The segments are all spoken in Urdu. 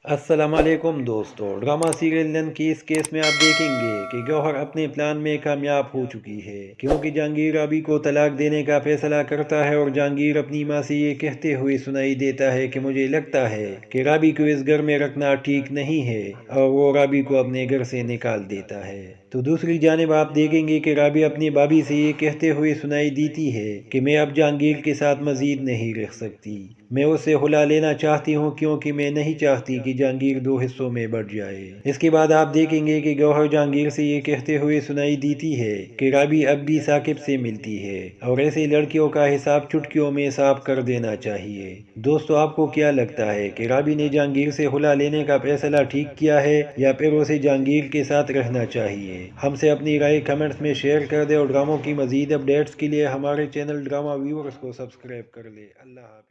السلام علیکم دوستو، ڈرامہ سیریل نن کی اس کیس میں آپ دیکھیں گے کہ گوہر اپنے پلان میں کامیاب ہو چکی ہے، کیونکہ جہانگیر رابی کو طلاق دینے کا فیصلہ کرتا ہے اور جہانگیر اپنی ماں سے یہ کہتے ہوئے سنائی دیتا ہے کہ مجھے لگتا ہے کہ رابی کو اس گھر میں رکھنا ٹھیک نہیں ہے، اور وہ رابی کو اپنے گھر سے نکال دیتا ہے۔ تو دوسری جانب آپ دیکھیں گے کہ رابی اپنی بھابھی سے یہ کہتے ہوئے سنائی دیتی ہے کہ میں اب جہانگیر کے ساتھ مزید نہیں رہ سکتی، میں اسے ہلا لینا چاہتی ہوں کیونکہ میں نہیں چاہتی کہ جہانگیر دو حصوں میں بٹ جائے۔ اس کے بعد آپ دیکھیں گے کہ گوہر جہانگیر سے یہ کہتے ہوئے سنائی دیتی ہے کہ رابی اب بھی ثاقب سے ملتی ہے اور ایسے لڑکیوں کا حساب چٹکیوں میں صاف کر دینا چاہیے۔ دوستو، آپ کو کیا لگتا ہے کہ رابی نے جہانگیر سے ہلا لینے کا فیصلہ ٹھیک کیا ہے یا پھر اسے جہانگیر کے ساتھ رہنا چاہیے؟ ہم سے اپنی رائے کمنٹس میں شیئر کر دیں اور ڈراموں کی مزید اپڈیٹس کے لیے ہمارے چینل ڈرامہ ویورز کو سبسکرائب کر لیں۔ اللہ حافظ۔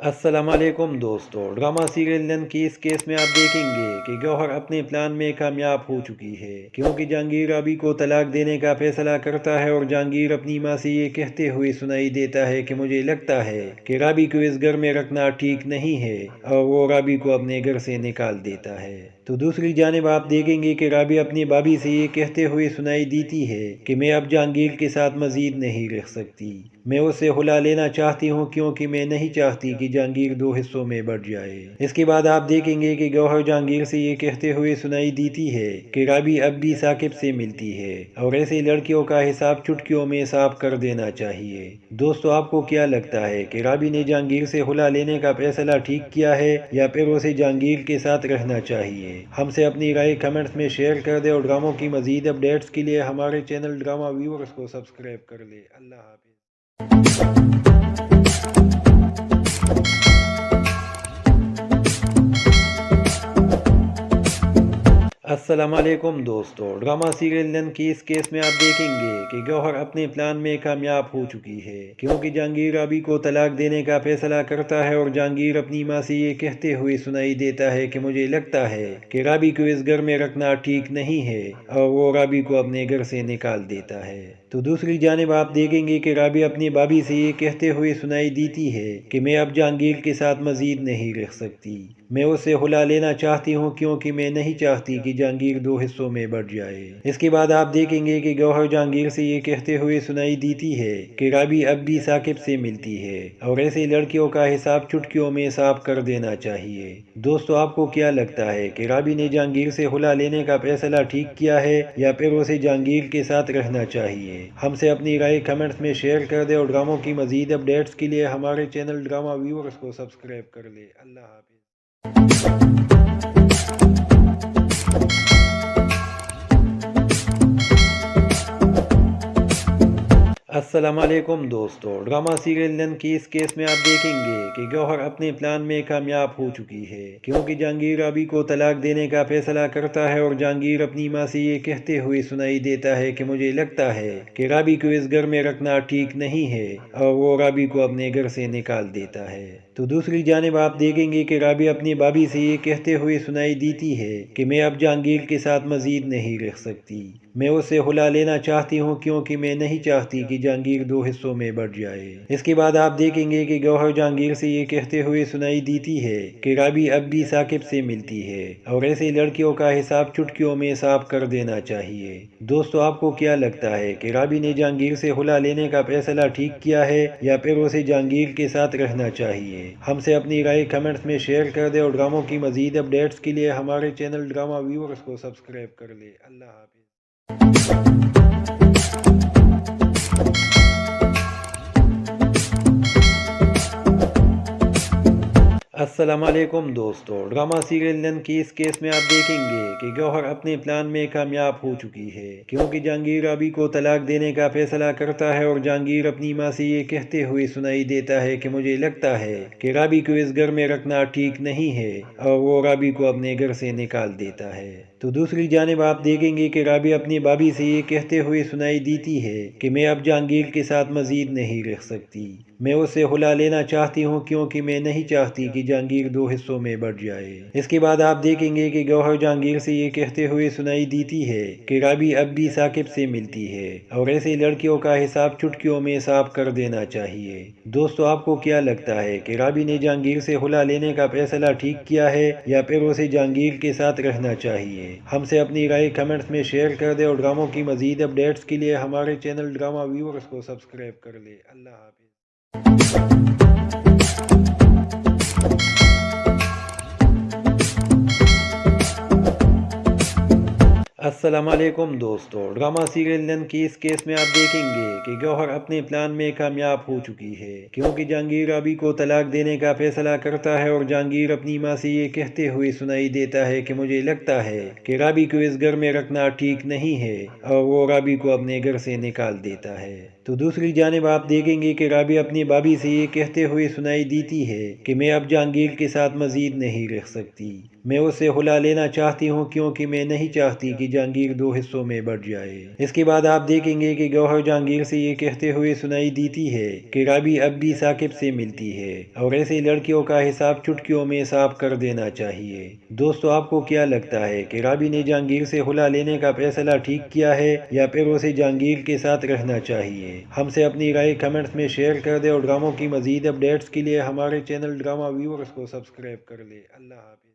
السلام علیکم دوستو، ڈرامہ سیریل نن کی اس کیس میں آپ دیکھیں گے کہ گوہر اپنے پلان میں کامیاب ہو چکی ہے، کیونکہ جہانگیر رابی کو طلاق دینے کا فیصلہ کرتا ہے اور جہانگیر اپنی ماں سے یہ کہتے ہوئے سنائی دیتا ہے کہ مجھے لگتا ہے کہ رابی کو اس گھر میں رکھنا ٹھیک نہیں ہے، اور وہ رابی کو اپنے گھر سے نکال دیتا ہے۔ تو دوسری جانب آپ دیکھیں گے کہ رابی اپنی بھابھی سے یہ کہتے ہوئے سنائی دیتی ہے کہ میں اب جہانگیر کے ساتھ مزید نہیں رہ سکتی، میں اسے ہلا لینا چاہتی ہوں کیونکہ میں نہیں چاہتی کہ جہانگیر دو حصوں میں بٹ جائے۔ اس کے بعد آپ دیکھیں گے کہ گوہر جہانگیر سے یہ کہتے ہوئے سنائی دیتی ہے کہ رابی اب بھی ثاقب سے ملتی ہے اور ایسے لڑکیوں کا حساب چٹکیوں میں صاف کر دینا چاہیے۔ دوستو، آپ کو کیا لگتا ہے کہ رابی نے جہانگیر سے ہلا لینے کا فیصلہ ٹھیک کیا ہے یا پھر اسے جہانگیر کے ساتھ رہنا چاہیے؟ ہم سے اپنی رائے کمنٹس میں شیئر کر دیں اور ڈراموں کی مزید اپڈیٹس کے لیے ہمارے چینل ڈرامہ ویورز کو سبسکرائب کر لیں۔ اللہ حافظ۔ السلام علیکم دوستو، ڈرامہ سیریل نن کی اس کیس میں آپ دیکھیں گے کہ گوہر اپنے پلان میں کامیاب ہو چکی ہے، کیونکہ جہانگیر رابی کو طلاق دینے کا فیصلہ کرتا ہے اور جہانگیر اپنی ماں سے یہ کہتے ہوئے سنائی دیتا ہے کہ مجھے لگتا ہے کہ رابی کو اس گھر میں رکھنا ٹھیک نہیں ہے، اور وہ رابی کو اپنے گھر سے نکال دیتا ہے۔ تو دوسری جانب آپ دیکھیں گے کہ رابی اپنی بھابھی سے یہ کہتے ہوئے سنائی دیتی ہے کہ میں اب جہانگیر کے ساتھ مزید نہیں رہ سکتی، میں اسے ہلا لینا چاہتی ہوں کیونکہ میں نہیں چاہتی کہ جہانگیر دو حصوں میں بٹ جائے۔ اس کے بعد آپ دیکھیں گے کہ گوہر جہانگیر سے یہ کہتے ہوئے سنائی دیتی ہے کہ رابی اب بھی ثاقب سے ملتی ہے اور ایسے لڑکیوں کا حساب چٹکیوں میں صاف کر دینا چاہیے۔ دوستو، آپ کو کیا لگتا ہے کہ رابی نے جہانگیر سے ہلا لینے کا فیصلہ ٹھیک کیا ہے یا پھر اسے جہانگیر کے ساتھ رہنا چاہیے؟ ہم سے اپنی رائے کمنٹس میں شیئر کر دیں اور ڈراموں کی مزید اپڈیٹس کے لیے ہمارے چینل ڈرامہ ویورز کو سبسکرائب کر لیں۔ اللہ حافظ۔ السلام علیکم دوستو، ڈرامہ سیریل نن کی اس کیس میں آپ دیکھیں گے کہ گوہر اپنے پلان میں کامیاب ہو چکی ہے، کیونکہ جہانگیر رابی کو طلاق دینے کا فیصلہ کرتا ہے اور جہانگیر اپنی ماں سے یہ کہتے ہوئے سنائی دیتا ہے کہ مجھے لگتا ہے کہ رابی کو اس گھر میں رکھنا ٹھیک نہیں ہے، اور وہ رابی کو اپنے گھر سے نکال دیتا ہے۔ تو دوسری جانب آپ دیکھیں گے کہ رابی اپنی بھابھی سے یہ کہتے ہوئے سنائی دیتی ہے کہ میں اب جہانگیر کے ساتھ مزید نہیں رہ سکتی، میں اسے ہلا لینا چاہتی ہوں کیونکہ میں نہیں چاہتی کہ جہانگیر دو حصوں میں بٹ جائے۔ اس کے بعد آپ دیکھیں گے کہ گوہر جہانگیر سے یہ کہتے ہوئے سنائی دیتی ہے کہ رابی اب بھی ثاقب سے ملتی ہے اور ایسے لڑکیوں کا حساب چٹکیوں میں صاف کر دینا چاہیے۔ دوستو، آپ کو کیا لگتا ہے کہ رابی نے جہانگیر سے ہلا لینے کا فیصلہ ٹھیک کیا ہے یا پھر اسے جہانگیر کے ساتھ رہنا چاہیے؟ ہم سے اپنی رائے کمنٹس میں شیئر کر دیں اور ڈراموں کی مزید اپڈیٹس کے لیے ہمارے چینل ڈرامہ ویورز کو سبسکرائب کر لیں۔ اللہ حافظ۔ السلام علیکم دوستو، ڈرامہ سیریل نن کی اس کیس میں آپ دیکھیں گے کہ گوہر اپنے پلان میں کامیاب ہو چکی ہے، کیونکہ جہانگیر رابی کو طلاق دینے کا فیصلہ کرتا ہے اور جہانگیر اپنی ماں سے یہ کہتے ہوئے سنائی دیتا ہے کہ مجھے لگتا ہے کہ رابی کو اس گھر میں رکھنا ٹھیک نہیں ہے، اور وہ رابی کو اپنے گھر سے نکال دیتا ہے۔ تو دوسری جانب آپ دیکھیں گے کہ رابی اپنی بھابھی سے یہ کہتے ہوئے سنائی دیتی ہے کہ میں اب جہانگیر کے ساتھ مزید نہیں رہ سکتی، میں اسے ہلا لینا چاہتی ہوں کیونکہ میں نہیں چاہتی کہ جہانگیر دو حصوں میں بٹ جائے۔ اس کے بعد آپ دیکھیں گے کہ گوہر جہانگیر سے یہ کہتے ہوئے سنائی دیتی ہے کہ رابی اب بھی ثاقب سے ملتی ہے اور ایسے لڑکیوں کا حساب چٹکیوں میں صاف کر دینا چاہیے۔ دوستو آپ کو کیا لگتا ہے کہ رابی نے جہانگیر سے ہلا لینے کا فیصلہ ٹھیک کیا ہے یا پھر اسے جہانگیر کے ساتھ رہنا چاہیے؟ ہم سے اپنی رائے کمنٹس میں شیئر کر دیں اور ڈراموں کی مزید اپڈیٹس کے لیے ہمارے چینل ڈرامہ ویورز کو سبسکرائب کر لیں۔ اللہ حافظ۔ السلام علیکم دوستو، ڈرامہ سیریل نن کی اس کیس میں آپ دیکھیں گے کہ گوہر اپنے پلان میں کامیاب ہو چکی ہے کیونکہ جہانگیر رابی کو طلاق دینے کا فیصلہ کرتا ہے اور جہانگیر اپنی ماں سے یہ کہتے ہوئے سنائی دیتا ہے کہ مجھے لگتا ہے کہ رابی کو اس گھر میں رکھنا ٹھیک نہیں ہے اور وہ رابی کو اپنے گھر سے نکال دیتا ہے۔ تو دوسری جانب آپ دیکھیں گے کہ رابی اپنی بھابھی سے یہ کہتے ہوئے سنائی دیتی ہے کہ میں اب جہانگیر کے ساتھ مزید نہیں رہ سکتی، میں اسے ہلا لینا چاہتی ہوں کیونکہ میں نہیں چاہتی کہ جہانگیر دو حصوں میں بٹ جائے۔ اس کے بعد آپ دیکھیں گے کہ گوہر جہانگیر سے یہ کہتے ہوئے سنائی دیتی ہے کہ رابی اب بھی ثاقب سے ملتی ہے اور ایسے لڑکیوں کا حساب چٹکیوں میں صاف کر دینا چاہیے۔ دوستو آپ کو کیا لگتا ہے کہ رابی نے جہانگیر سے ہلا لینے کا فیصلہ ٹھیک کیا ہے یا پھر اسے جہانگیر کے ساتھ رہنا چاہیے؟ ہم سے اپنی رائے کمنٹس میں شیئر کر دیں اور ڈراموں کی مزید اپڈیٹس کے لیے ہمارے چینل ڈرامہ ویورز کو سبسکرائب کر لیں۔ اللہ حافظ۔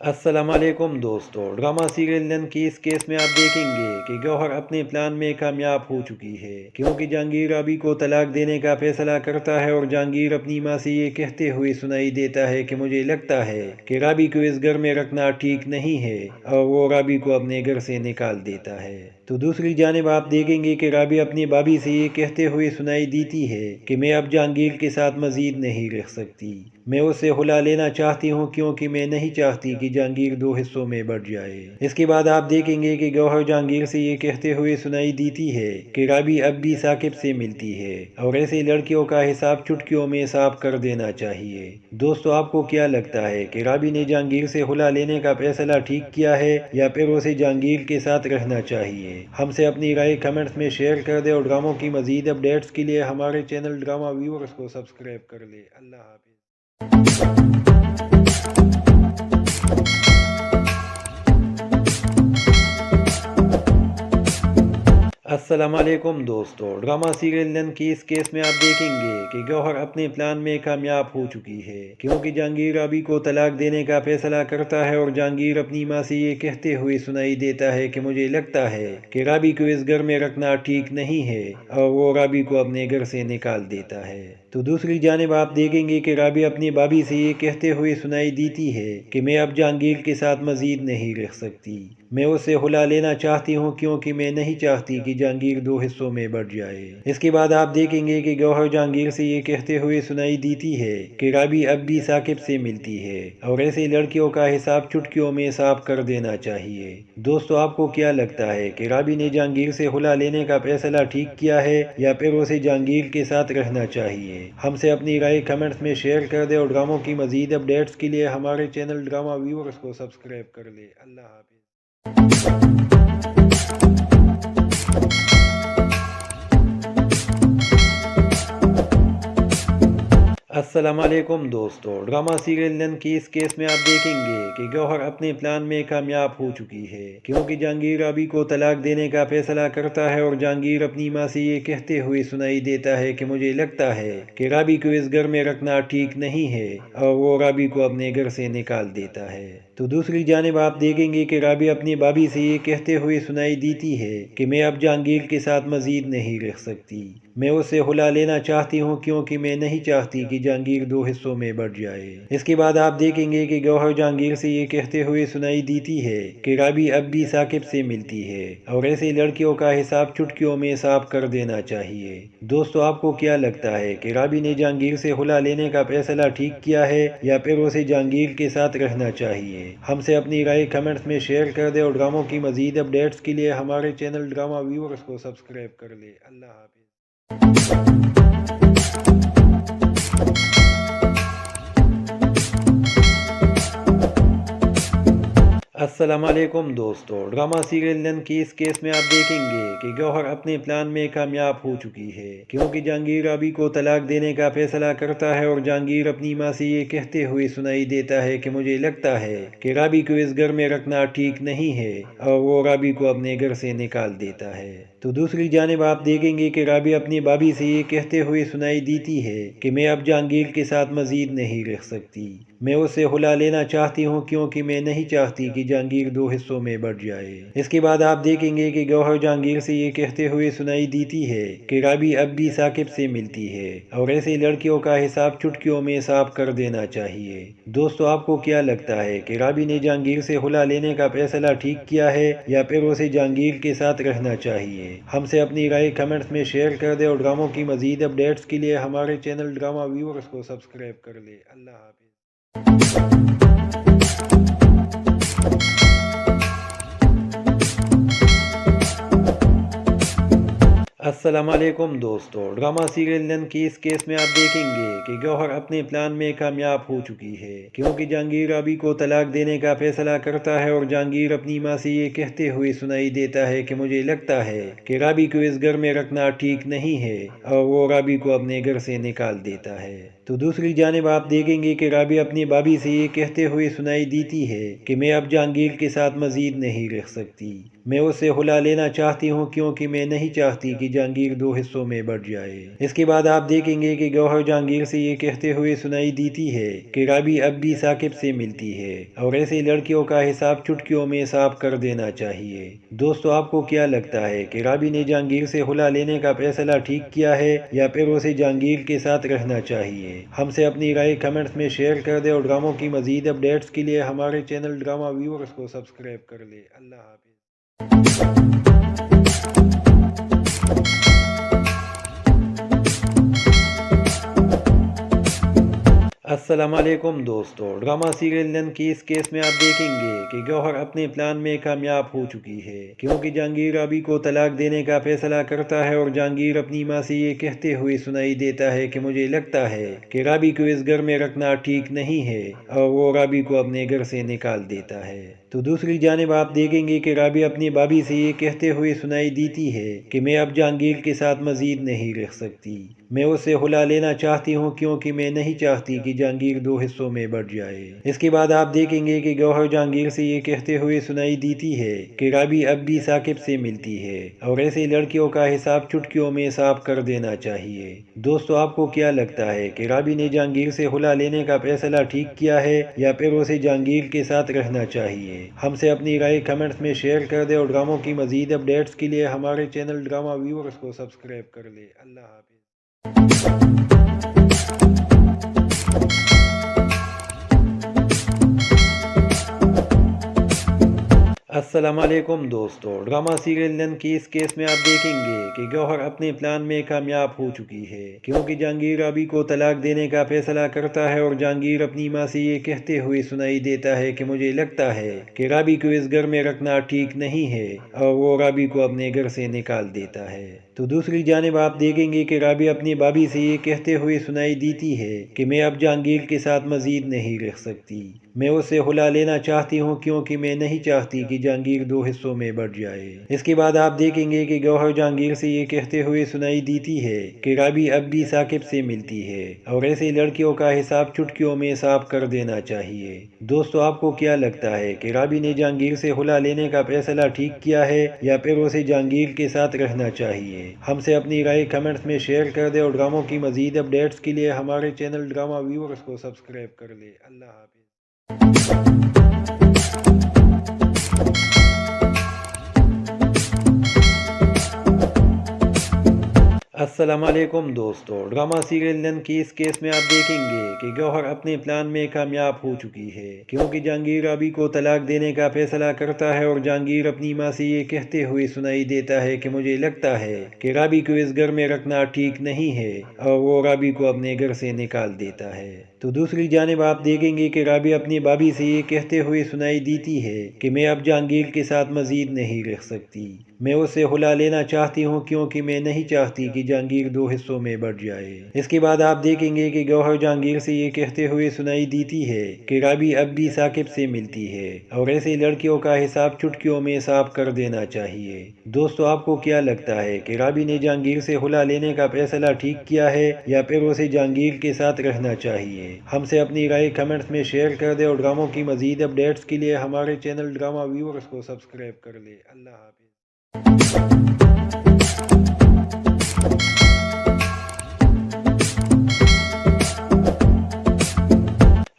السلام علیکم دوستو، ڈرامہ سیریل نن کی اس کیس میں آپ دیکھیں گے کہ گوہر اپنے پلان میں کامیاب ہو چکی ہے کیونکہ جہانگیر رابی کو طلاق دینے کا فیصلہ کرتا ہے اور جہانگیر اپنی ماں سے یہ کہتے ہوئے سنائی دیتا ہے کہ مجھے لگتا ہے کہ رابی کو اس گھر میں رکھنا ٹھیک نہیں ہے اور وہ رابی کو اپنے گھر سے نکال دیتا ہے۔ تو دوسری جانب آپ دیکھیں گے کہ رابی اپنی بھابھی سے یہ کہتے ہوئے سنائی دیتی ہے کہ میں اب جہانگیر کے ساتھ مزید نہیں رہ سکتی، میں اسے ہلا لینا چاہتی ہوں کیونکہ میں نہیں چاہتی کہ جہانگیر دو حصوں میں بٹ جائے۔ اس کے بعد آپ دیکھیں گے کہ گوہر جہانگیر سے یہ کہتے ہوئے سنائی دیتی ہے کہ رابی اب بھی ثاقب سے ملتی ہے اور ایسے لڑکیوں کا حساب چٹکیوں میں صاف کر دینا چاہیے۔ دوستو آپ کو کیا لگتا ہے کہ رابی نے جہانگیر سے ہلا لینے کا فیصلہ ٹھیک کیا ہے یا پھر اسے جہانگیر کے ساتھ رہنا چاہیے؟ ہم سے اپنی رائے کمنٹس میں شیئر کر دیں اور ڈراموں کی مزید اپڈیٹس کے لیے ہمارے چینل ڈرامہ ویورز کو سبسکرائب کر لیں۔ اللہ حافظ۔ السلام علیکم دوستو، ڈرامہ سیریل نن کی اس کیس میں آپ دیکھیں گے کہ گوہر اپنے پلان میں کامیاب ہو چکی ہے کیونکہ جہانگیر رابی کو طلاق دینے کا فیصلہ کرتا ہے اور جہانگیر اپنی ماں سے یہ کہتے ہوئے سنائی دیتا ہے کہ مجھے لگتا ہے کہ رابی کو اس گھر میں رکھنا ٹھیک نہیں ہے اور وہ رابی کو اپنے گھر سے نکال دیتا ہے۔ تو دوسری جانب آپ دیکھیں گے کہ رابی اپنی بھابھی سے یہ کہتے ہوئے سنائی دیتی ہے کہ میں اب جہانگیر کے ساتھ مزید نہیں رہ سکتی، میں اسے ہلا لینا چاہتی ہوں کیونکہ میں نہیں چاہتی کہ جہانگیر دو حصوں میں بٹ جائے۔ اس کے بعد آپ دیکھیں گے کہ گوہر جہانگیر سے یہ کہتے ہوئے سنائی دیتی ہے کہ رابی اب بھی ثاقب سے ملتی ہے اور ایسے لڑکیوں کا حساب چٹکیوں میں صاف کر دینا چاہیے۔ دوستو آپ کو کیا لگتا ہے کہ رابی نے جہانگیر سے ہلا لینے کا فیصلہ ٹھیک کیا ہے یا پھر اسے جہانگیر کے ساتھ رہنا چاہیے؟ ہم سے اپنی رائے کمنٹس میں شیئر کر دیں اور ڈراموں کی مزید اپڈیٹس کے لیے ہمارے چینل ڈرامہ ویورز کو سبسکرائب کر لیں۔ اللہ حافظ۔ السلام علیکم دوستو، ڈرامہ سیریل نن کی اس کیس میں آپ دیکھیں گے کہ گوہر اپنے پلان میں کامیاب ہو چکی ہے کیونکہ جہانگیر رابی کو طلاق دینے کا فیصلہ کرتا ہے اور جہانگیر اپنی ماں سے یہ کہتے ہوئے سنائی دیتا ہے کہ مجھے لگتا ہے کہ رابی کو اس گھر میں رکھنا ٹھیک نہیں ہے اور وہ رابی کو اپنے گھر سے نکال دیتا ہے۔ تو دوسری جانب آپ دیکھیں گے کہ رابی اپنی بھابھی سے یہ کہتے ہوئے سنائی دیتی ہے کہ میں اب جہانگیر کے ساتھ مزید نہیں رہ سکتی، میں اسے ہلا لینا چاہتی ہوں کیونکہ میں نہیں چاہتی کہ جہانگیر دو حصوں میں بٹ جائے۔ اس کے بعد آپ دیکھیں گے کہ گوہر جہانگیر سے یہ کہتے ہوئے سنائی دیتی ہے کہ رابی اب بھی ثاقب سے ملتی ہے اور ایسے لڑکیوں کا حساب چٹکیوں میں صاف کر دینا چاہیے۔ دوستو آپ کو کیا لگتا ہے کہ رابی نے جہانگیر سے ہلا لینے کا فیصلہ ٹھیک کیا ہے یا پھر اسے جہانگیر کے ساتھ رہنا چاہیے؟ ہم سے اپنی رائے کمنٹس میں شیئر کر دیں اور ڈراموں کی مزید اپڈیٹس کے لیے ہمارے چینل ڈرامہ ویورز کو سبسکرائب کر لیں۔ اللہ حافظ۔ السلام علیکم دوستو، ڈرامہ سیریل لن کی اس کیس میں آپ دیکھیں گے کہ گوہر اپنے پلان میں کامیاب ہو چکی ہے کیونکہ جہانگیر رابی کو طلاق دینے کا فیصلہ کرتا ہے اور جہانگیر اپنی ماں سے یہ کہتے ہوئے سنائی دیتا ہے کہ مجھے لگتا ہے کہ رابی کو اس گھر میں رکھنا ٹھیک نہیں ہے اور وہ رابی کو اپنے گھر سے نکال دیتا ہے۔ تو دوسری جانب آپ دیکھیں گے کہ رابی اپنی بھابھی سے یہ کہتے ہوئے سنائی دیتی ہے کہ میں اب جہانگیر کے ساتھ مزید نہیں رہ سکتی، میں اسے ہلا لینا چاہتی ہوں کیونکہ میں نہیں چاہتی کہ جہانگیر دو حصوں میں بٹ جائے۔ اس کے بعد آپ دیکھیں گے کہ گوہر جہانگیر سے یہ کہتے ہوئے سنائی دیتی ہے کہ رابی اب بھی ثاقب سے ملتی ہے اور ایسے لڑکیوں کا حساب چٹکیوں میں صاف کر دینا چاہیے۔ دوستو، آپ کو کیا لگتا ہے کہ رابی نے جہانگیر سے ہلا لینے کا فیصلہ ٹھیک کیا ہے یا پھر اسے جہانگیر کے ساتھ رہنا چاہیے؟ ہم سے اپنی رائے کمنٹس میں شیئر کر دیں اور ڈراموں کی مزید اپڈیٹس کے لیے ہمارے چینل ڈرامہ ویورز کو سبسکرائب کر لیں۔ اللہ حافظ۔ السلام علیکم دوستو، ڈرامہ سیریل لن کی اس کیس میں آپ دیکھیں گے کہ گوہر اپنے پلان میں کامیاب ہو چکی ہے کیونکہ جہانگیر رابی کو طلاق دینے کا فیصلہ کرتا ہے اور جہانگیر اپنی ماں سے یہ کہتے ہوئے سنائی دیتا ہے کہ مجھے لگتا ہے کہ رابی کو اس گھر میں رکھنا ٹھیک نہیں ہے اور وہ رابی کو اپنے گھر سے نکال دیتا ہے۔ تو دوسری جانب آپ دیکھیں گے کہ رابی اپنی بھابھی سے یہ کہتے ہوئے سنائی دیتی ہے کہ میں اب جہانگیر کے ساتھ مزید نہیں رہ سکتی، میں اسے ہلا لینا چاہتی ہوں کیونکہ میں نہیں چاہتی کہ جہانگیر دو حصوں میں بٹ جائے۔ اس کے بعد آپ دیکھیں گے کہ گوہر جہانگیر سے یہ کہتے ہوئے سنائی دیتی ہے کہ رابی اب بھی ثاقب سے ملتی ہے اور ایسے لڑکیوں کا حساب چٹکیوں میں صاف کر دینا چاہیے۔ دوستو، آپ کو کیا لگتا ہے کہ رابی نے جہانگیر سے ہلا لینے کا فیصلہ ٹھیک کیا ہے یا پھر اسے جہانگیر کے ساتھ رہنا چاہیے؟ ہم سے اپنی رائے کمنٹس میں شیئر کر دیں اور ڈراموں کی مزید اپڈیٹس کے لیے ہمارے چینل ڈرامہ ویورز کو سبسکرائب کر لیں۔ اللہ حافظ۔ السلام علیکم دوستو، ڈرامہ سیریل لن کی اس کیس میں آپ دیکھیں گے کہ گوہر اپنے پلان میں کامیاب ہو چکی ہے کیونکہ جہانگیر رابی کو طلاق دینے کا فیصلہ کرتا ہے اور جہانگیر اپنی ماں سے یہ کہتے ہوئے سنائی دیتا ہے کہ مجھے لگتا ہے کہ رابی کو اس گھر میں رکھنا ٹھیک نہیں ہے اور وہ رابی کو اپنے گھر سے نکال دیتا ہے۔ تو دوسری جانب آپ دیکھیں گے کہ رابی اپنی بھابھی سے یہ کہتے ہوئے سنائی دیتی ہے کہ میں اب جہانگیر کے ساتھ مزید نہیں رہ سکتی، میں اسے ہلا لینا چاہتی ہوں کیونکہ میں نہیں چاہتی کہ جہانگیر دو حصوں میں بٹ جائے۔ اس کے بعد آپ دیکھیں گے کہ گوہر جہانگیر سے یہ کہتے ہوئے سنائی دیتی ہے کہ رابی اب بھی ثاقب سے ملتی ہے اور ایسے لڑکیوں کا حساب چٹکیوں میں صاف کر دینا چاہیے۔ دوستو، آپ کو کیا لگتا ہے کہ رابی نے جہانگیر سے ہلا لینے کا فیصلہ ٹھیک کیا ہے یا پھر اسے جہانگیر کے ساتھ رہنا چاہیے؟ ہم سے اپنی رائے کمنٹس میں شیئر کر دیں اور ڈراموں کی مزید اپڈیٹس کے لیے ہمارے چینل ڈرامہ ویورز کو سبسکرائب کر لیں۔ اللہ حافظ۔ السلام علیکم دوستو، ڈرامہ سیریل لن کی اس کیس میں آپ دیکھیں گے کہ گوہر اپنے پلان میں کامیاب ہو چکی ہے کیونکہ جہانگیر رابی کو طلاق دینے کا فیصلہ کرتا ہے اور جہانگیر اپنی ماں سے یہ کہتے ہوئے سنائی دیتا ہے کہ مجھے لگتا ہے کہ رابی کو اس گھر میں رکھنا ٹھیک نہیں ہے اور وہ رابی کو اپنے گھر سے نکال دیتا ہے۔ تو دوسری جانب آپ دیکھیں گے کہ رابی اپنی بھابھی سے یہ کہتے ہوئے سنائی دیتی ہے کہ میں اب جہانگیر کے ساتھ مزید نہیں رہ سکتی، میں اسے ہلا لینا چاہتی ہوں کیونکہ میں نہیں چاہتی کہ جہانگیر دو حصوں میں بٹ جائے۔ اس کے بعد آپ دیکھیں گے کہ گوہر جہانگیر سے یہ کہتے ہوئے سنائی دیتی ہے کہ رابی اب بھی ثاقب سے ملتی ہے اور ایسے لڑکیوں کا حساب چٹکیوں میں صاف کر دینا چاہیے۔ دوستو، آپ کو کیا لگتا ہے کہ رابی نے جہانگیر سے ہلا لینے کا فیصلہ ٹھیک کیا ہے یا پھر اسے جہانگیر کے ساتھ رہنا چاہیے؟ ہم سے اپنی رائے کمنٹس میں شیئر کر دیں اور ڈراموں کی مزید اپڈیٹس کے لیے ہمارے چینل ڈرامہ ویورز کو سبسکرائب کر لیں۔ اللہ حافظ۔ السلام علیکم دوستو، ڈرامہ سیریل لن کی اس کیس میں آپ دیکھیں گے کہ گوہر اپنے پلان میں کامیاب ہو چکی ہے کیونکہ جہانگیر رابی کو طلاق دینے کا فیصلہ کرتا ہے اور جہانگیر اپنی ماں سے یہ کہتے ہوئے سنائی دیتا ہے کہ مجھے لگتا ہے کہ رابی کو اس گھر میں رکھنا ٹھیک نہیں ہے اور وہ رابی کو اپنے گھر سے نکال دیتا ہے۔ تو دوسری جانب آپ دیکھیں گے کہ رابی اپنی بھابھی سے یہ کہتے ہوئے سنائی دیتی ہے کہ میں اب جہانگیر کے ساتھ مزید نہیں رہ سکتی، میں اسے ہلا لینا چاہتی ہوں کیونکہ میں نہیں چاہتی کہ جہانگیر دو حصوں میں بٹ جائے۔ اس کے بعد آپ دیکھیں گے کہ گوہر جہانگیر سے یہ کہتے ہوئے سنائی دیتی ہے کہ رابی اب بھی ثاقب سے ملتی ہے اور ایسے لڑکیوں کا حساب چٹکیوں میں صاف کر دینا چاہیے۔ دوستو، آپ کو کیا لگتا ہے کہ رابی نے جہانگیر سے ہلا لینے کا فیصلہ ٹھیک کیا ہے یا پھر اسے جہانگیر کے ساتھ رہنا چاہیے؟ ہم سے اپنی رائے کمنٹس میں شیئر کر دیں اور ڈراموں کی مزید اپڈیٹس کے لیے ہمارے چینل ڈرامہ ویورز کو سبسکرائب کر لیں۔ اللہ حافظ۔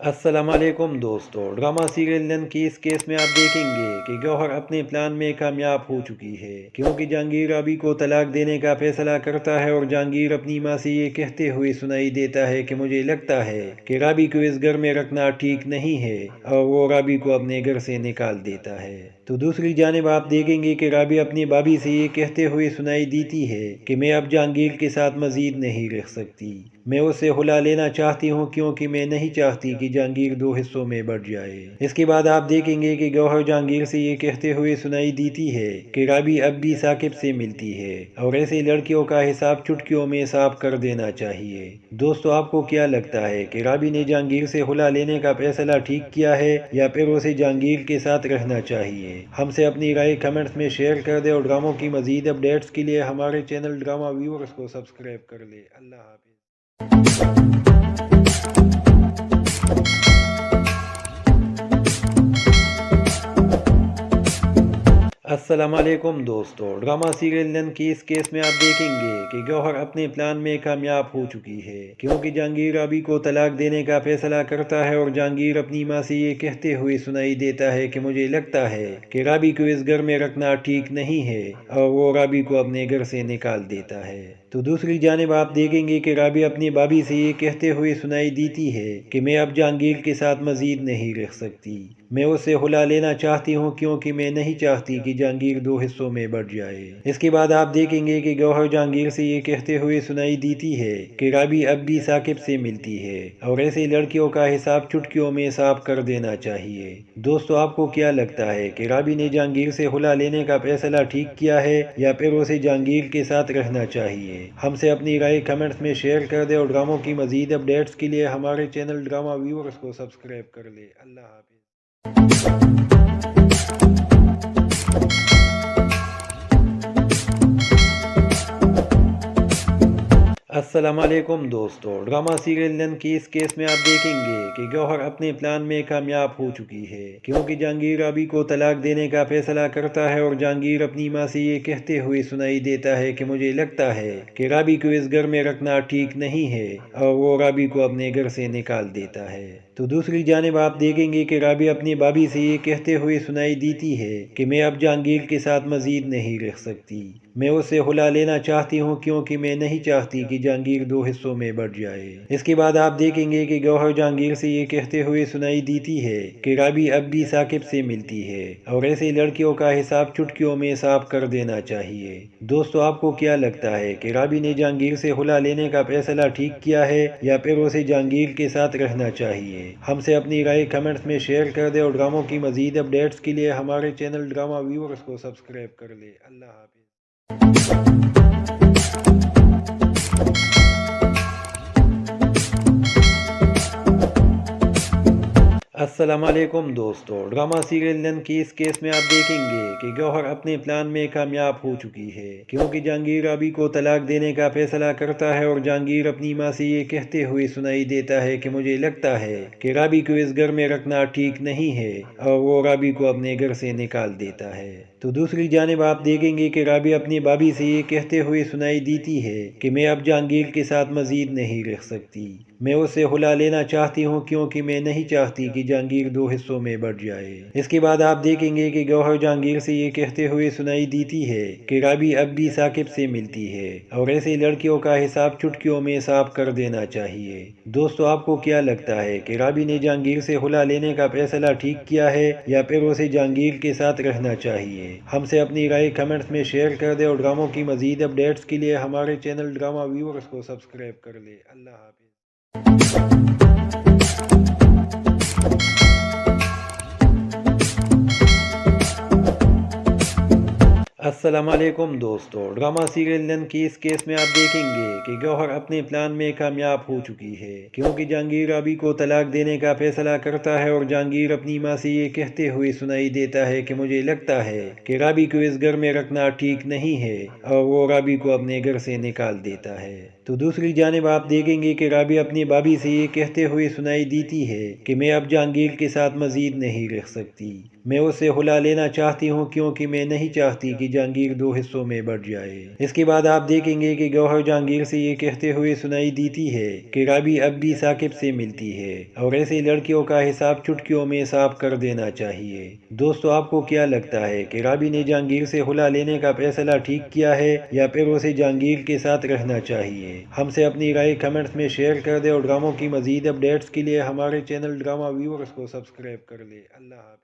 السلام علیکم دوستو، ڈرامہ سیریل نن کی اس کیس میں آپ دیکھیں گے کہ گوہر اپنے پلان میں کامیاب ہو چکی ہے کیونکہ جہانگیر رابی کو طلاق دینے کا فیصلہ کرتا ہے اور جہانگیر اپنی ماں سے یہ کہتے ہوئے سنائی دیتا ہے کہ مجھے لگتا ہے کہ رابی کو اس گھر میں رکھنا ٹھیک نہیں ہے اور وہ رابی کو اپنے گھر سے نکال دیتا ہے۔ تو دوسری جانب آپ دیکھیں گے کہ رابی اپنی بھابھی سے یہ کہتے ہوئے سنائی دیتی ہے کہ میں اب جہانگیر کے ساتھ مزید نہیں رہ سکتی، میں اسے ہلا لینا چاہتی ہوں کیونکہ میں نہیں چاہتی کہ جہانگیر دو حصوں میں بٹ جائے۔ اس کے بعد آپ دیکھیں گے کہ گوہر جہانگیر سے یہ کہتے ہوئے سنائی دیتی ہے کہ رابی اب بھی ثاقب سے ملتی ہے اور ایسے لڑکیوں کا حساب چٹکیوں میں صاف کر دینا چاہیے۔ دوستو، آپ کو کیا لگتا ہے کہ رابی نے جہانگیر سے ہلا لینے کا فیصلہ ٹھیک کیا ہے یا پھر اسے جہانگیر کے ساتھ رہنا چاہیے؟ ہم سے اپنی رائے کمنٹس میں شیئر کر دیں اور ڈراموں کی مزید اپڈیٹس کے لیے ہمارے چینل ڈرامہ ویورز کو سبسکرائب کر لیں۔ اللہ حافظ۔ السلام علیکم دوستو، ڈرامہ سیریل نن کی اس کیس میں آپ دیکھیں گے کہ گوہر اپنے پلان میں کامیاب ہو چکی ہے کیونکہ جہانگیر رابی کو طلاق دینے کا فیصلہ کرتا ہے اور جہانگیر اپنی ماں سے یہ کہتے ہوئے سنائی دیتا ہے کہ مجھے لگتا ہے کہ رابی کو اس گھر میں رکھنا ٹھیک نہیں ہے اور وہ رابی کو اپنے گھر سے نکال دیتا ہے۔ تو دوسری جانب آپ دیکھیں گے کہ رابی اپنی بھابھی سے یہ کہتے ہوئے سنائی دیتی ہے کہ میں اب جہانگیر کے ساتھ مزید نہیں رہ سکتی، میں اسے ہلا لینا چاہتی ہوں کیونکہ میں نہیں چاہتی کہ جہانگیر دو حصوں میں بٹ جائے۔ اس کے بعد آپ دیکھیں گے کہ گوہر جہانگیر سے یہ کہتے ہوئے سنائی دیتی ہے کہ رابی اب بھی ثاقب سے ملتی ہے اور ایسے لڑکیوں کا حساب چٹکیوں میں صاف کر دینا چاہیے۔ دوستو، آپ کو کیا لگتا ہے کہ رابی نے جہانگیر سے ہلا لینے کا فیصلہ ٹھیک کیا ہے یا پھر اسے جہانگیر کے ساتھ رہنا چاہیے؟ ہم سے اپنی رائے کمنٹس میں شیئر کر دیں اور ڈراموں کی مزید اپڈیٹس کے لیے ہمارے چینل ڈرامہ ویورز کو سبسکرائب کر لیں۔ اللہ حافظ۔ السلام علیکم دوستو، ڈرامہ سیریل نن کی اس کیس میں آپ دیکھیں گے کہ گوہر اپنے پلان میں کامیاب ہو چکی ہے کیونکہ جہانگیر رابی کو طلاق دینے کا فیصلہ کرتا ہے اور جہانگیر اپنی ماں سے یہ کہتے ہوئے سنائی دیتا ہے کہ مجھے لگتا ہے کہ رابی کو اس گھر میں رکھنا ٹھیک نہیں ہے اور وہ رابی کو اپنے گھر سے نکال دیتا ہے۔ تو دوسری جانب آپ دیکھیں گے کہ رابی اپنی بھابھی سے یہ کہتے ہوئے سنائی دیتی ہے کہ میں اب جہانگیر کے ساتھ مزید نہیں رہ سکتی، میں اسے ہلا لینا چاہتی ہوں کیونکہ میں نہیں چاہتی کہ جہانگیر دو حصوں میں بٹ جائے۔ اس کے بعد آپ دیکھیں گے کہ گوہر جہانگیر سے یہ کہتے ہوئے سنائی دیتی ہے کہ رابی اب بھی ثاقب سے ملتی ہے اور ایسے لڑکیوں کا حساب چٹکیوں میں صاف کر دینا چاہیے۔ دوستو، آپ کو کیا لگتا ہے کہ رابی نے جہانگیر سے ہلا لینے کا فیصلہ ٹھیک کیا ہے یا پھر اسے جہانگیر کے ساتھ رہنا چاہیے؟ ہم سے اپنی رائے کمنٹس میں شیئر کر دیں اور ڈراموں کی مزید اپڈیٹس کے لیے ہمارے چینل ڈرامہ ویورز کو سبسکرائب کر لیں۔ اللہ حافظ۔ السلام علیکم دوستو، ڈرامہ سیریل نن کی اس کیس میں آپ دیکھیں گے کہ گوہر اپنے پلان میں کامیاب ہو چکی ہے کیونکہ جہانگیر رابی کو طلاق دینے کا فیصلہ کرتا ہے اور جہانگیر اپنی ماں سے یہ کہتے ہوئے سنائی دیتا ہے کہ مجھے لگتا ہے کہ رابی کو اس گھر میں رکھنا ٹھیک نہیں ہے اور وہ رابی کو اپنے گھر سے نکال دیتا ہے۔ تو دوسری جانب آپ دیکھیں گے کہ رابی اپنی بھابھی سے یہ کہتے ہوئے سنائی دیتی ہے کہ میں اب جہانگیر کے ساتھ مزید نہیں رہ سکتی، میں اسے ہلا لینا چاہتی ہوں کیونکہ میں نہیں چاہتی کہ جہانگیر دو حصوں میں بٹ جائے۔ اس کے بعد آپ دیکھیں گے کہ گوہر جہانگیر سے یہ کہتے ہوئے سنائی دیتی ہے کہ رابی اب بھی ثاقب سے ملتی ہے اور ایسے لڑکیوں کا حساب چٹکیوں میں صاف کر دینا چاہیے۔ دوستو، آپ کو کیا لگتا ہے کہ رابی نے جہانگیر سے ہلا لینے کا فیصلہ ٹھیک کیا ہے یا پھر اسے جہانگیر کے ساتھ رہنا چاہیے؟ ہم سے اپنی رائے کمنٹس میں شیئر کر دیں اور ڈراموں کی مزید اپڈیٹس کے لیے ہمارے چینل ڈرامہ ویورز کو سبسکرائب کر لیں۔ اللہ حافظ۔ السلام علیکم دوستو، ڈرامہ سیریل لن کی اس کیس میں آپ دیکھیں گے کہ گوہر اپنے پلان میں کامیاب ہو چکی ہے، کیونکہ جہانگیر رابی کو طلاق دینے کا فیصلہ کرتا ہے اور جہانگیر اپنی ماں سے یہ کہتے ہوئے سنائی دیتا ہے کہ مجھے لگتا ہے کہ رابی کو اس گھر میں رکھنا ٹھیک نہیں ہے، اور وہ رابی کو اپنے گھر سے نکال دیتا ہے۔ تو دوسری جانب آپ دیکھیں گے کہ رابی اپنی بھابھی سے یہ کہتے ہوئے سنائی دیتی ہے کہ میں اب جہانگیر کے ساتھ مزید نہیں رہ سکتی، میں اسے ہلا لینا چاہتی ہوں کیونکہ میں نہیں چاہتی کہ جہانگیر دو حصوں میں بٹ جائے۔ اس کے بعد آپ دیکھیں گے کہ گوہر جہانگیر سے یہ کہتے ہوئے سنائی دیتی ہے کہ رابی اب بھی ثاقب سے ملتی ہے اور ایسی لڑکیوں کا حساب چٹکیوں میں صاف کر دینا چاہیے۔ دوستو، آپ کو کیا لگتا ہے کہ رابی نے جہانگیر سے ہلا لینے کا فیصلہ ٹھیک کیا ہے یا پھر اسے جہانگیر کے ساتھ رہنا چاہیے؟ ہم سے اپنی رائے کمنٹس میں شیئر کر دیں اور ڈراموں کی مزید اپڈیٹس کے لیے ہمارے چینل ڈرامہ ویورز کو سبسکرائب کر لیں۔ اللہ حافظ۔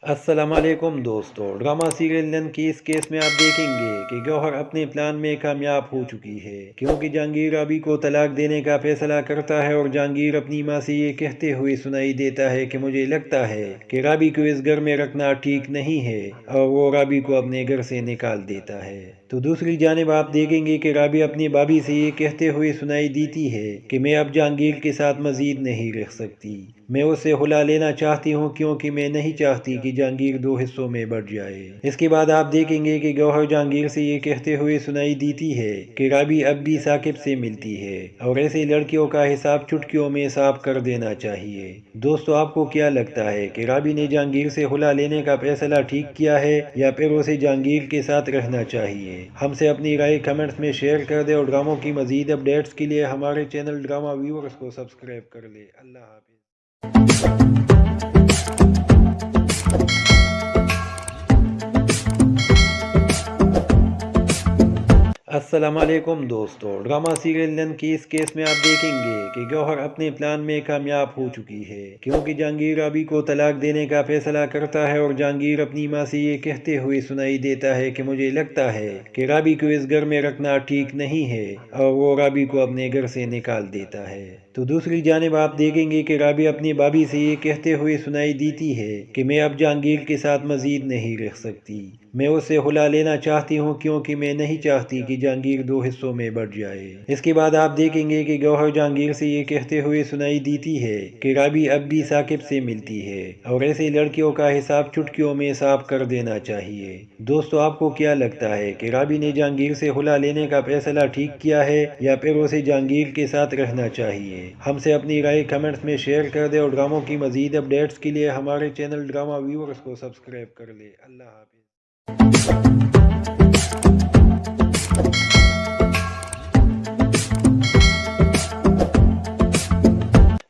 السلام علیکم دوستو، ڈرامہ سیریل لن کی اس کیس میں آپ دیکھیں گے کہ گوہر اپنے پلان میں کامیاب ہو چکی ہے، کیونکہ جہانگیر رابی کو طلاق دینے کا فیصلہ کرتا ہے اور جہانگیر اپنی ماں سے یہ کہتے ہوئے سنائی دیتا ہے کہ مجھے لگتا ہے کہ رابی کو اس گھر میں رکھنا ٹھیک نہیں ہے، اور وہ رابی کو اپنے گھر سے نکال دیتا ہے۔ تو دوسری جانب آپ دیکھیں گے کہ رابی اپنی بھابھی سے یہ کہتے ہوئے سنائی دیتی ہے کہ میں اب جہانگیر کے ساتھ مزید نہیں رہ سکتی، میں اسے ہلا لینا چاہتی ہوں کیونکہ میں نہیں چاہتی کہ جہانگیر دو حصوں میں بٹ جائے۔ اس کے بعد آپ دیکھیں گے کہ گوہر جہانگیر سے یہ کہتے ہوئے سنائی دیتی ہے کہ رابی اب بھی ثاقب سے ملتی ہے اور ایسی لڑکیوں کا حساب چٹکیوں میں صاف کر دینا چاہیے۔ دوستو، آپ کو کیا لگتا ہے کہ رابی نے جہانگیر سے ہلا لینے کا فیصلہ ٹھیک کیا ہے یا پھر اسے جہانگیر کے ساتھ رہنا چاہیے؟ ہم سے اپنی رائے کمنٹس میں شیئر کر دیں اور ڈراموں کی مزید اپڈیٹس کے لیے ہمارے چینل ڈرامہ ویورز کو سبسکرائب کر لیں۔ اللہ حافظ۔ السلام علیکم دوستو، ڈرامہ سیریل لن کی اس کیس میں آپ دیکھیں گے کہ گوہر اپنے پلان میں کامیاب ہو چکی ہے، کیونکہ جہانگیر رابی کو طلاق دینے کا فیصلہ کرتا ہے اور جہانگیر اپنی ماں سے یہ کہتے ہوئے سنائی دیتا ہے کہ مجھے لگتا ہے کہ رابی کو اس گھر میں رکھنا ٹھیک نہیں ہے، اور وہ رابی کو اپنے گھر سے نکال دیتا ہے۔ تو دوسری جانب آپ دیکھیں گے کہ رابی اپنی بھابھی سے یہ کہتے ہوئے سنائی دیتی ہے کہ میں اب جہانگیر کے ساتھ مزید نہیں رہ سکتی، میں اسے ہلا لینا چاہتی ہوں کیونکہ میں نہیں چاہتی کہ جہانگیر دو حصوں میں بٹ جائے۔ اس کے بعد آپ دیکھیں گے کہ گوہر جہانگیر سے یہ کہتے ہوئے سنائی دیتی ہے کہ رابی اب بھی ثاقب سے ملتی ہے اور ایسی لڑکیوں کا حساب چٹکیوں میں صاف کر دینا چاہیے۔ دوستو، آپ کو کیا لگتا ہے کہ رابی نے جہانگیر سے ہلا لینے کا فیصلہ ٹھیک کیا ہے یا پھر اسے جہانگیر کے ساتھ رہنا چاہیے؟ ہم سے اپنی رائے کمنٹس میں شیئر کر دیں اور ڈراموں کی مزید اپڈیٹس کے لیے ہمارے چینل ڈرامہ ویورز کو سبسکرائب کر لیں۔ اللہ حافظ۔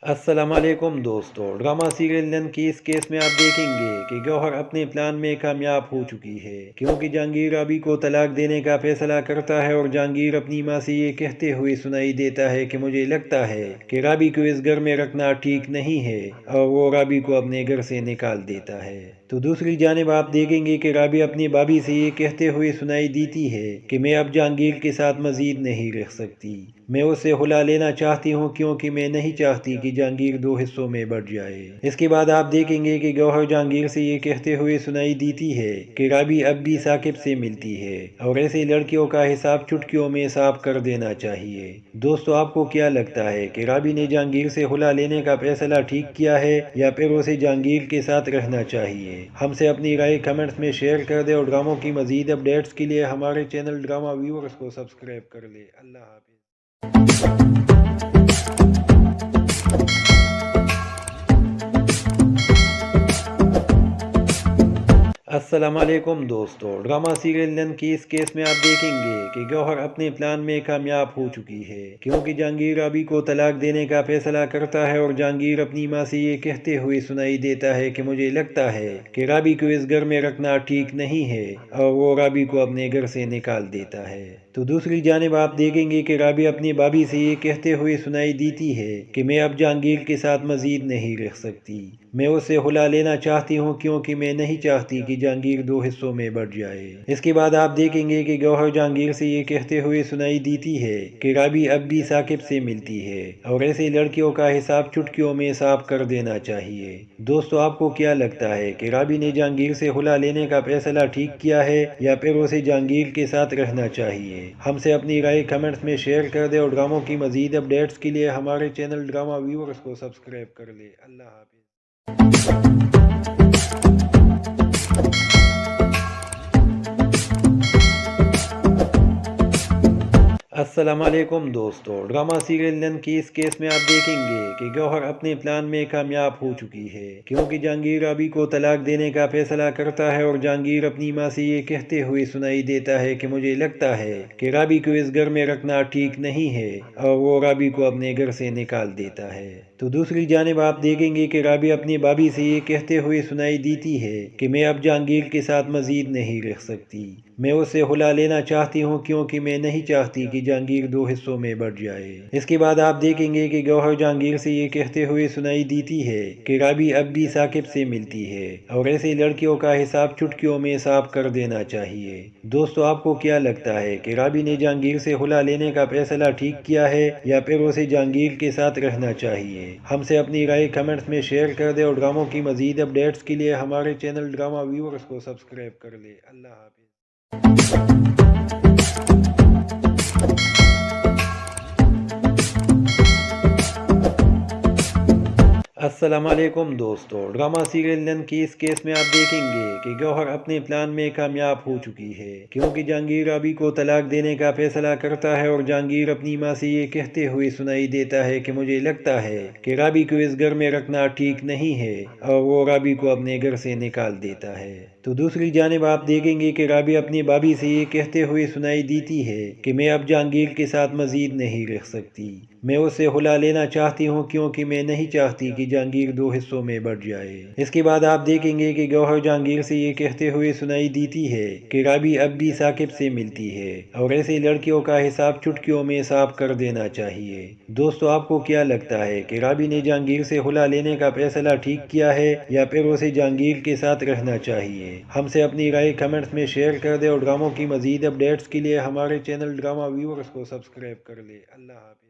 السلام علیکم دوستو، ڈرامہ سیریل لن کی اس کیس میں آپ دیکھیں گے کہ گوہر اپنے پلان میں کامیاب ہو چکی ہے، کیونکہ جہانگیر رابی کو طلاق دینے کا فیصلہ کرتا ہے اور جہانگیر اپنی ماں سے یہ کہتے ہوئے سنائی دیتا ہے کہ مجھے لگتا ہے کہ رابی کو اس گھر میں رکھنا ٹھیک نہیں ہے، اور وہ رابی کو اپنے گھر سے نکال دیتا ہے۔ تو دوسری جانب آپ دیکھیں گے کہ رابی اپنی بھابھی سے یہ کہتے ہوئے سنائی دیتی ہے کہ میں اب جہانگیر کے ساتھ مزید نہیں رہ سکتی، میں اسے ہلا لینا چاہتی ہوں کیونکہ میں نہیں چاہتی کہ جہانگیر دو حصوں میں بٹ جائے۔ اس کے بعد آپ دیکھیں گے کہ گوہر جہانگیر سے یہ کہتے ہوئے سنائی دیتی ہے کہ رابی اب بھی ثاقب سے ملتی ہے اور ایسی لڑکیوں کا حساب چٹکیوں میں صاف کر دینا چاہیے۔ دوستو، آپ کو کیا لگتا ہے کہ رابی نے جہانگیر سے ہلا لینے کا فیصلہ ٹھیک کیا ہے یا پھر اسے جہانگیر کے ساتھ رہنا چاہیے؟ ہم سے اپنی رائے کمنٹس میں شیئر کر دیں اور ڈراموں کی مزید اپڈیٹس کے لیے ہمارے چینل ڈرامہ ویورز کو سبسکرائب کر لیں۔ اللہ حافظ۔ السلام علیکم دوستو، ڈرامہ سیریل لن کی اس کیس میں آپ دیکھیں گے کہ گوہر اپنے پلان میں کامیاب ہو چکی ہے، کیونکہ جہانگیر رابی کو طلاق دینے کا فیصلہ کرتا ہے اور جہانگیر اپنی ماں سے یہ کہتے ہوئے سنائی دیتا ہے کہ مجھے لگتا ہے کہ رابی کو اس گھر میں رکھنا ٹھیک نہیں ہے، اور وہ رابی کو اپنے گھر سے نکال دیتا ہے۔ تو دوسری جانب آپ دیکھیں گے کہ رابی اپنی بھابھی سے یہ کہتے ہوئے سنائی دیتی ہے کہ میں اب جہانگیر کے ساتھ مزید نہیں رہ سکتی، میں اسے ہلا لینا چاہتی ہوں کیونکہ میں نہیں چاہتی کہ جہانگیر دو حصوں میں بٹ جائے۔ اس کے بعد آپ دیکھیں گے کہ گوہر جہانگیر سے یہ کہتے ہوئے سنائی دیتی ہے کہ رابی اب بھی ثاقب سے ملتی ہے اور ایسے لڑکیوں کا حساب چٹکیوں میں صاف کر دینا چاہیے۔ دوستو آپ کو کیا لگتا ہے کہ رابی نے جہانگیر سے ہلا لینے کا فیصلہ ٹھیک کیا ہے یا پھر اسے جہانگیر کے ساتھ رہنا چاہیے؟ ہم سے اپنی رائے کمنٹس میں شیئر کر دیں اور ڈراموں کی مزید اپڈیٹس کے لیے ہمارے چینل ڈرامہ ویورز کو سبسکرائب کر لیں۔ اللہ حافظ۔ السلام علیکم دوستو، ڈرامہ سیریل نن کی اس کیس میں آپ دیکھیں گے کہ گوہر اپنے پلان میں کامیاب ہو چکی ہے کیونکہ جہانگیر رابی کو طلاق دینے کا فیصلہ کرتا ہے اور جہانگیر اپنی ماں سے یہ کہتے ہوئے سنائی دیتا ہے کہ مجھے لگتا ہے کہ رابی کو اس گھر میں رکھنا ٹھیک نہیں ہے اور وہ رابی کو اپنے گھر سے نکال دیتا ہے۔ تو دوسری جانب آپ دیکھیں گے کہ رابی اپنی بھابھی سے یہ کہتے ہوئے سنائی دیتی ہے کہ میں اب جہانگیر کے ساتھ مزید نہیں رہ سکتی، میں اسے ہلا لینا چاہتی ہوں کیونکہ میں نہیں چاہتی کہ جہانگیر دو حصوں میں بٹ جائے۔ اس کے بعد آپ دیکھیں گے کہ گوہر جہانگیر سے یہ کہتے ہوئے سنائی دیتی ہے کہ رابی اب بھی ثاقب سے ملتی ہے اور ایسے لڑکیوں کا حساب چٹکیوں میں صاف کر دینا چاہیے۔ دوستو آپ کو کیا لگتا ہے کہ رابی نے جہانگیر سے ہلا لینے کا فیصلہ ٹھیک کیا ہے یا پھر اسے جہانگیر کے ساتھ رہنا چاہیے؟ ہم سے اپنی رائے کمنٹس میں شیئر کر دیں اور ڈراموں کی مزید اپڈیٹس کے لیے ہمارے چینل ڈرامہ ویورز کو سبسکرائب کر لیں۔ اللہ حافظ۔ السلام علیکم دوستو، ڈرامہ سیریل نن کی اس کیس میں آپ دیکھیں گے کہ گوہر اپنے پلان میں کامیاب ہو چکی ہے کیونکہ جہانگیر رابی کو طلاق دینے کا فیصلہ کرتا ہے اور جہانگیر اپنی ماں سے یہ کہتے ہوئے سنائی دیتا ہے کہ مجھے لگتا ہے کہ رابی کو اس گھر میں رکھنا ٹھیک نہیں ہے اور وہ رابی کو اپنے گھر سے نکال دیتا ہے۔ تو دوسری جانب آپ دیکھیں گے کہ رابی اپنی بھابھی سے یہ کہتے ہوئے سنائی دیتی ہے کہ میں اب جہانگیر کے ساتھ مزید نہیں رہ سکتی، میں اسے ہلا لینا چاہتی ہوں کیونکہ میں نہیں چاہتی کہ جہانگیر دو حصوں میں بٹ جائے۔ اس کے بعد آپ دیکھیں گے کہ گوہر جہانگیر سے یہ کہتے ہوئے سنائی دیتی ہے کہ رابی اب بھی ثاقب سے ملتی ہے اور ایسے لڑکیوں کا حساب چٹکیوں میں صاف کر دینا چاہیے۔ دوستو آپ کو کیا لگتا ہے کہ رابی نے جہانگیر سے ہلا لینے کا فیصلہ ٹھیک کیا ہے یا پھر اسے جہانگیر کے ساتھ رہنا چاہیے؟ ہم سے اپنی رائے کمنٹس میں شیئر کر دیں اور ڈراموں کی مزید اپڈیٹس کے لیے ہمارے چینل ڈرامہ ویورز کو سبسکرائب کر لیں۔ اللہ حافظ۔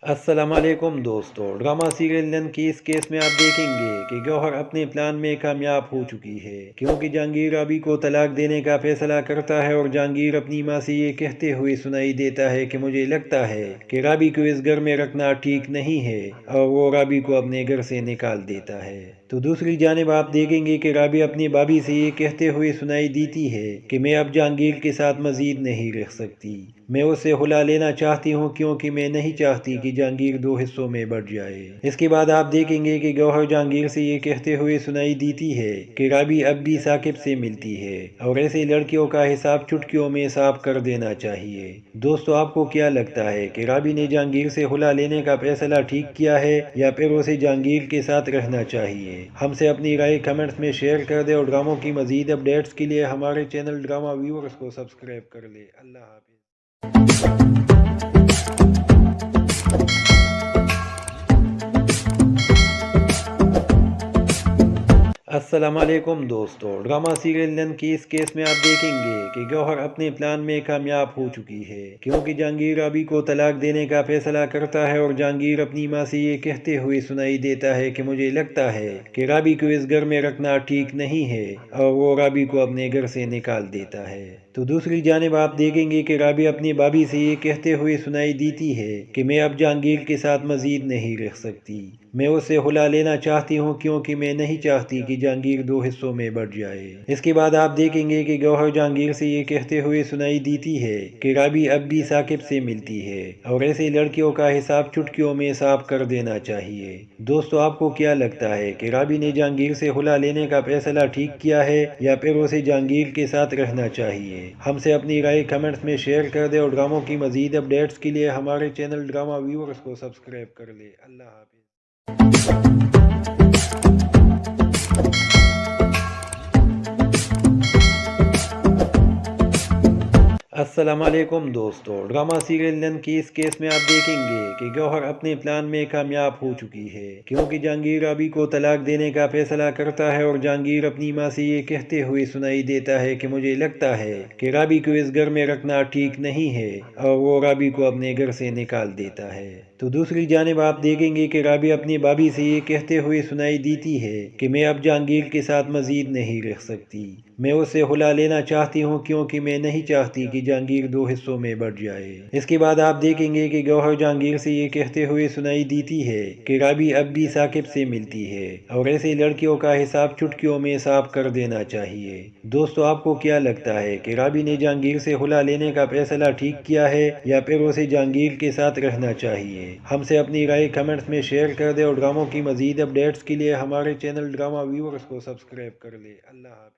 السلام علیکم دوستو، ڈرامہ سیریل نن کی اس کیس میں آپ دیکھیں گے کہ گوہر اپنے پلان میں کامیاب ہو چکی ہے کیونکہ جہانگیر رابی کو طلاق دینے کا فیصلہ کرتا ہے اور جہانگیر اپنی ماں سے یہ کہتے ہوئے سنائی دیتا ہے کہ مجھے لگتا ہے کہ رابی کو اس گھر میں رکھنا ٹھیک نہیں ہے اور وہ رابی کو اپنے گھر سے نکال دیتا ہے۔ تو دوسری جانب آپ دیکھیں گے کہ رابی اپنی بھابھی سے یہ کہتے ہوئے سنائی دیتی ہے کہ میں اب جہانگیر کے ساتھ مزید نہیں رہ سکتی، میں اسے ہلا لینا چاہتی ہوں کیونکہ میں نہیں چاہتی کہ جہانگیر دو حصوں میں بٹ جائے۔ اس کے بعد آپ دیکھیں گے کہ گوہر جہانگیر سے یہ کہتے ہوئے سنائی دیتی ہے کہ رابی اب بھی ثاقب سے ملتی ہے اور ایسے لڑکیوں کا حساب چٹکیوں میں صاف کر دینا چاہیے۔ دوستو آپ کو کیا لگتا ہے کہ رابی نے جہانگیر سے ہلا لینے کا فیصلہ ٹھیک کیا ہے یا پھر اسے جہانگیر کے ساتھ رہنا چاہیے؟ ہم سے اپنی رائے کمنٹس میں شیئر کر دیں اور ڈراموں کی مزید اپڈیٹس کے لیے ہمارے چینل ڈرامہ ویورز کو سبسکرائب کر لیں۔ اللہ حافظ۔ السلام علیکم دوستو، ڈرامہ سیریل نن کی اس کیس میں آپ دیکھیں گے کہ گوہر اپنے پلان میں کامیاب ہو چکی ہے کیونکہ جہانگیر رابی کو طلاق دینے کا فیصلہ کرتا ہے اور جہانگیر اپنی ماں سے یہ کہتے ہوئے سنائی دیتا ہے کہ مجھے لگتا ہے کہ رابی کو اس گھر میں رکھنا ٹھیک نہیں ہے اور وہ رابی کو اپنے گھر سے نکال دیتا ہے۔ تو دوسری جانب آپ دیکھیں گے کہ رابی اپنی بھابھی سے یہ کہتے ہوئے سنائی دیتی ہے کہ میں اب جہانگیر کے ساتھ مزید نہیں رہ سکتی، میں اسے ہلا لینا چاہتی ہوں کیونکہ میں نہیں چاہتی کہ جہانگیر دو حصوں میں بٹ جائے۔ اس کے بعد آپ دیکھیں گے کہ گوہر جہانگیر سے یہ کہتے ہوئے سنائی دیتی ہے کہ رابی اب بھی ثاقب سے ملتی ہے اور ایسے لڑکیوں کا حساب چٹکیوں میں صاف کر دینا چاہیے۔ دوستو آپ کو کیا لگتا ہے کہ رابی نے جہانگیر سے ہلا لینے کا فیصلہ ٹھیک کیا ہے یا پھر اسے جہانگیر کے ساتھ رہنا چاہیے؟ ہم سے اپنی رائے کمنٹس میں شیئر کر دیں اور ڈراموں کی مزید اپڈیٹس کے لیے ہمارے چینل ڈرامہ ویورز کو سبسکرائب کر لیں۔ اللہ حافظ۔ السلام علیکم دوستو، ڈرامہ سیریل لن کی اس کیس میں آپ دیکھیں گے کہ گوہر اپنے پلان میں کامیاب ہو چکی ہے، کیونکہ جہانگیر رابی کو طلاق دینے کا فیصلہ کرتا ہے اور جہانگیر اپنی ماں سے یہ کہتے ہوئے سنائی دیتا ہے کہ مجھے لگتا ہے کہ رابی کو اس گھر میں رکھنا ٹھیک نہیں ہے، اور وہ رابی کو اپنے گھر سے نکال دیتا ہے۔ تو دوسری جانب آپ دیکھیں گے کہ رابی اپنی بھابھی سے یہ کہتے ہوئے سنائی دیتی ہے کہ میں اب جہانگیر کے ساتھ مزید نہیں رہ سکتی، میں اسے ہلا لینا چاہتی ہوں کیونکہ میں نہیں چاہتی کہ جہانگیر دو حصوں میں بٹ جائے۔ اس کے بعد آپ دیکھیں گے کہ گوہر جہانگیر سے یہ کہتے ہوئے سنائی دیتی ہے کہ رابی اب بھی ثاقب سے ملتی ہے اور ایسے لڑکیوں کا حساب چٹکیوں میں صاف کر دینا چاہیے۔ دوستو، آپ کو کیا لگتا ہے کہ رابی نے جہانگیر سے ہلا لینے کا فیصلہ ٹھیک کیا ہے یا پھر اسے جہانگیر کے ساتھ رہنا چاہیے؟ ہم سے اپنی رائے کمنٹس میں شیئر کر دیں اور ڈراموں کی مزید اپڈیٹس کے لیے ہمارے چینل ڈرامہ ویورز کو سبسکرائب کر لیں۔ اللہ حافظ۔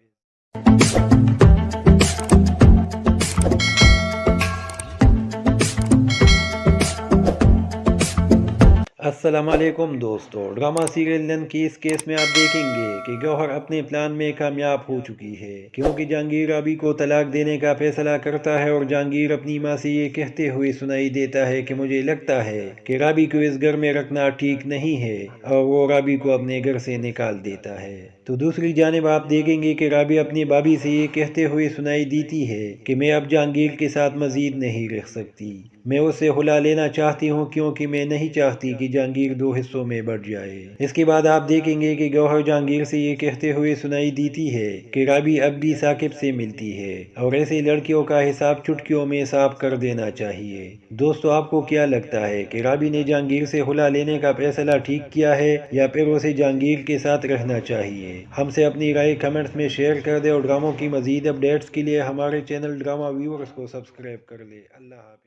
السلام علیکم دوستو، ڈرامہ سیریل لن کی اس کیس میں آپ دیکھیں گے کہ گوہر اپنے پلان میں کامیاب ہو چکی ہے، کیونکہ جہانگیر رابی کو طلاق دینے کا فیصلہ کرتا ہے اور جہانگیر اپنی ماں سے یہ کہتے ہوئے سنائی دیتا ہے کہ مجھے لگتا ہے کہ رابی کو اس گھر میں رکھنا ٹھیک نہیں ہے، اور وہ رابی کو اپنے گھر سے نکال دیتا ہے۔ تو دوسری جانب آپ دیکھیں گے کہ رابی اپنی بھابھی سے یہ کہتے ہوئے سنائی دیتی ہے کہ میں اب جہانگیر کے ساتھ مزید نہیں رہ سکتی، میں اسے ہلا لینا چاہتی ہوں کیونکہ میں نہیں چاہتی کہ جہانگیر دو حصوں میں بٹ جائے۔ اس کے بعد آپ دیکھیں گے کہ گوہر جہانگیر سے یہ کہتے ہوئے سنائی دیتی ہے کہ رابی اب بھی ثاقب سے ملتی ہے اور ایسے لڑکیوں کا حساب چٹکیوں میں صاف کر دینا چاہیے۔ دوستو، آپ کو کیا لگتا ہے کہ رابی نے جہانگیر سے ہلا لینے کا فیصلہ ٹھیک کیا ہے یا پھر اسے جہانگیر کے ساتھ رہنا چاہیے؟ ہم سے اپنی رائے کمنٹس میں شیئر کر دیں اور ڈراموں کی مزید اپڈیٹس کے لیے ہمارے چینل ڈرامہ ویورز کو سبسکرائب کر لیں۔ اللہ حافظ۔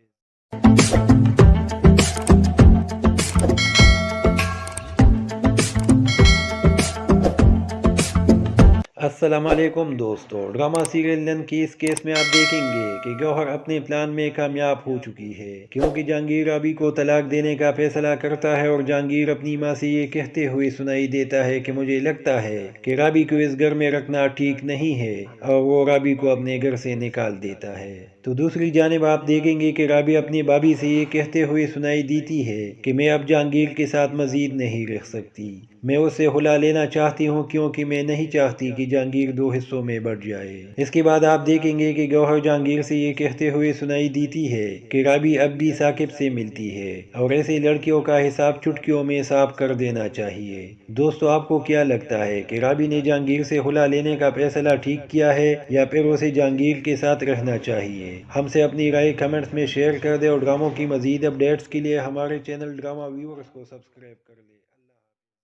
السلام علیکم دوستو، ڈرامہ سیریل لن کی اس کیس میں آپ دیکھیں گے کہ گوہر اپنے پلان میں کامیاب ہو چکی ہے، کیونکہ جہانگیر رابی کو طلاق دینے کا فیصلہ کرتا ہے اور جہانگیر اپنی ماں سے یہ کہتے ہوئے سنائی دیتا ہے کہ مجھے لگتا ہے کہ رابی کو اس گھر میں رکھنا ٹھیک نہیں ہے، اور وہ رابی کو اپنے گھر سے نکال دیتا ہے۔ تو دوسری جانب آپ دیکھیں گے کہ رابی اپنی بھابھی سے یہ کہتے ہوئے سنائی دیتی ہے کہ میں اب جہانگیر کے ساتھ مزید نہیں رہ سکتی، میں اسے ہلا لینا چاہتی ہوں کیونکہ میں نہیں چاہتی کہ جہانگیر دو حصوں میں بٹ جائے۔ اس کے بعد آپ دیکھیں گے کہ گوہر جہانگیر سے یہ کہتے ہوئے سنائی دیتی ہے کہ رابی اب بھی ثاقب سے ملتی ہے اور ایسے لڑکیوں کا حساب چٹکیوں میں صاف کر دینا چاہیے۔ دوستو، آپ کو کیا لگتا ہے کہ رابی نے جہانگیر سے ہلا لینے کا فیصلہ ٹھیک کیا ہے یا پھر اسے جہانگیر کے ساتھ رہنا چاہیے؟ ہم سے اپنی رائے کمنٹس میں شیئر کر دیں اور ڈراموں کی مزید اپڈیٹس کے لیے ہمارے چینل ڈرامہ ویورز کو سبسکرائب کر لیں۔